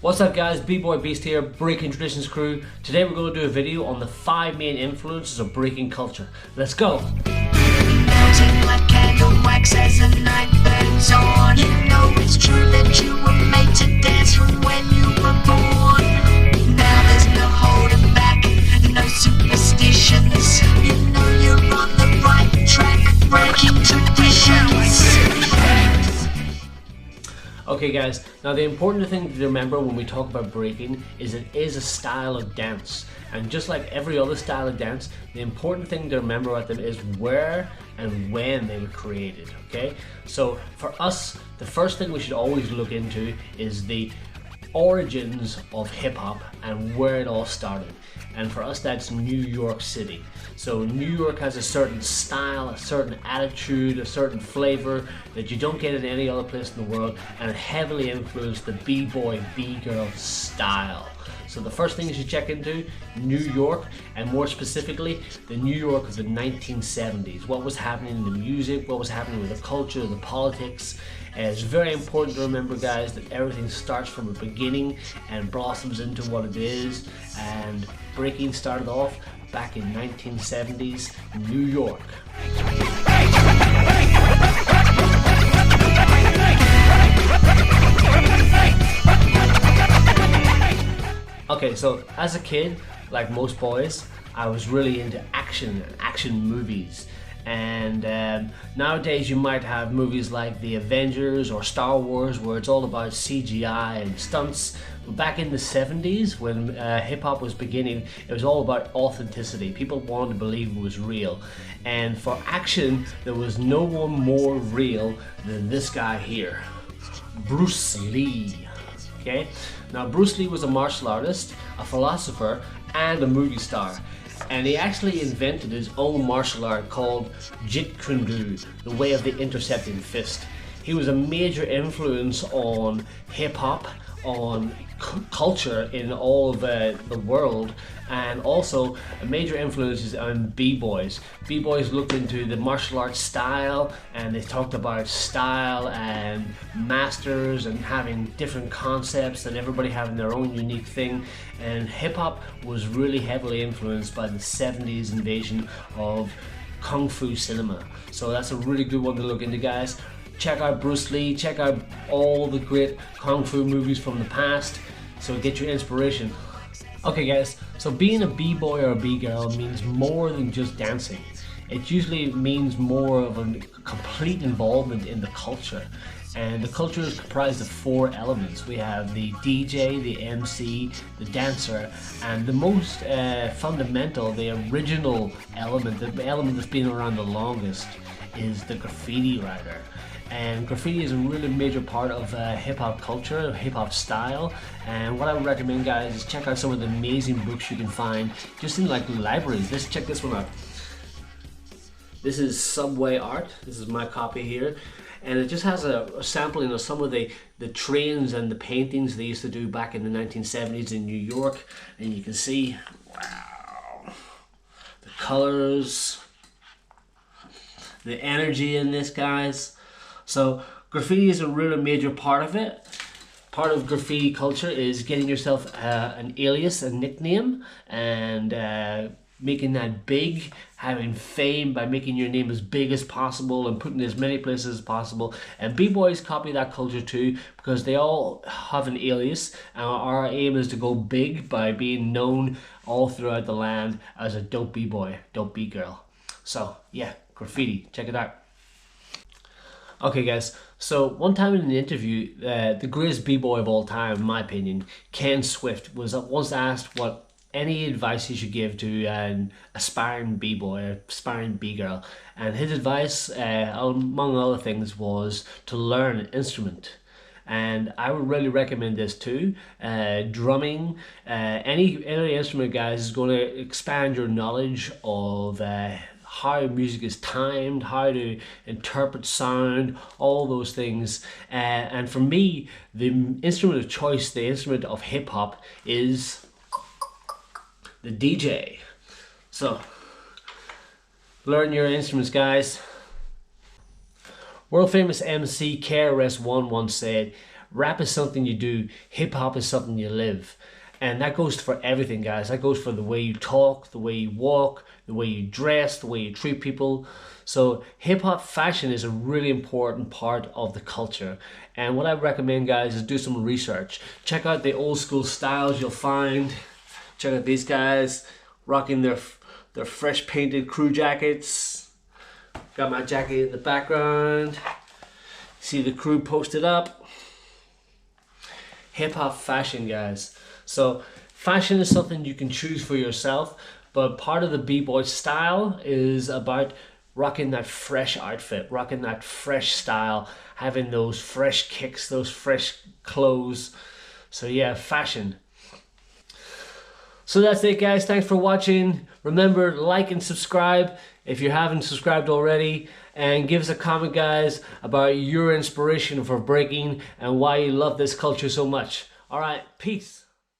What's up guys, B-Boy Beast here, Breaking Traditions crew. Today we're going to do a video on the 5 main influences of breaking culture. Let's go! Melting like candle wax as the night burns on. You know it's true that you were made to dance from when you were born. Now there's no holding back, no superstitions. You know you're on the right track, breaking traditions. Okay guys, now the important thing to remember when we talk about breaking is it is a style of dance. And just like every other style of dance, the important thing to remember about them is where and when they were created, okay? So for us, the first thing we should always look into is the origins of hip-hop and where it all started. And for us, that's New York City. So New York has a certain style, a certain attitude, a certain flavor that you don't get in any other place in the world, and it heavily influenced the B-boy, B-girl style. So the first thing you should check into, New York, and more specifically, the New York of the 1970s. What was happening in the music, what was happening with the culture, the politics. And it's very important to remember, guys, that everything starts from a beginning and blossoms into what it is. And breaking started off back in 1970s New York. Okay, so as a kid, like most boys, I was really into action movies. And nowadays you might have movies like The Avengers or Star Wars where it's all about CGI and stunts. But back in the 70s when hip-hop was beginning, it was all about authenticity. People wanted to believe it was real. And for action, there was no one more real than this guy here, Bruce Lee. Okay? Now Bruce Lee was a martial artist, a philosopher, and a movie star. And he actually invented his own martial art called Jeet Kune Do, the way of the intercepting fist. He was a major influence on hip-hop, on culture in all of the world, and also a major influence on B-boys. B-boys looked into the martial arts style, and they talked about style and masters and having different concepts and everybody having their own unique thing. And hip-hop was really heavily influenced by the 70s invasion of Kung Fu cinema. So that's a really good one to look into, guys. Check out Bruce Lee, check out all the great Kung Fu movies from the past, so get your inspiration. Okay guys, so being a B-boy or a B-girl means more than just dancing. It usually means more of a complete involvement in the culture. And the culture is comprised of 4 elements. We have the DJ, the MC, the dancer, and the most fundamental, the original element, the element that's been around the longest, is the graffiti writer. And graffiti is a really major part of hip-hop culture, hip-hop style. And what I would recommend, guys, is check out some of the amazing books you can find just in like libraries. Let's check this one out. This is Subway Art. This is my copy here. And it just has a sampling of some of the trains and the paintings they used to do back in the 1970s in New York. And you can see, wow, the colors, the energy in this, guys. So graffiti is a really major part of it. Part of graffiti culture is getting yourself an alias, a nickname, and making that big, having fame by making your name as big as possible and putting it as many places as possible. And B-boys copy that culture too, because they all have an alias, and our aim is to go big by being known all throughout the land as a dope B-boy, dope B-girl. So yeah, graffiti, check it out. Okay guys, so one time in an interview, the greatest B-boy of all time, in my opinion, Ken Swift, was once asked what any advice he should give to an aspiring B-boy, aspiring B-girl. And his advice, among other things, was to learn an instrument. And I would really recommend this too. Drumming, any instrument, guys, is going to expand your knowledge of how music is timed, how to interpret sound, all those things. And for me, the instrument of choice, the instrument of hip-hop, is the DJ. So learn your instruments, guys. World famous MC KRS-One once said, Rap is something you do. Hip hop is something you live. And that goes for everything, guys. That goes for the way you talk, the way you walk, the way you dress, the way you treat people. So hip hop fashion is a really important part of the culture. And what I recommend, guys, is do some research. Check out the old school styles you'll find. Check out these guys rocking their fresh painted crew jackets. Got my jacket in the background. See the crew posted up. Hip hop fashion, guys. So fashion is something you can choose for yourself, but part of the b-boy style is about rocking that fresh outfit, rocking that fresh style, having those fresh kicks, those fresh clothes. So yeah, fashion. So that's it, guys. Thanks for watching. Remember, like and subscribe if you haven't subscribed already, and give us a comment, guys, about your inspiration for breaking and why you love this culture so much. All right, peace.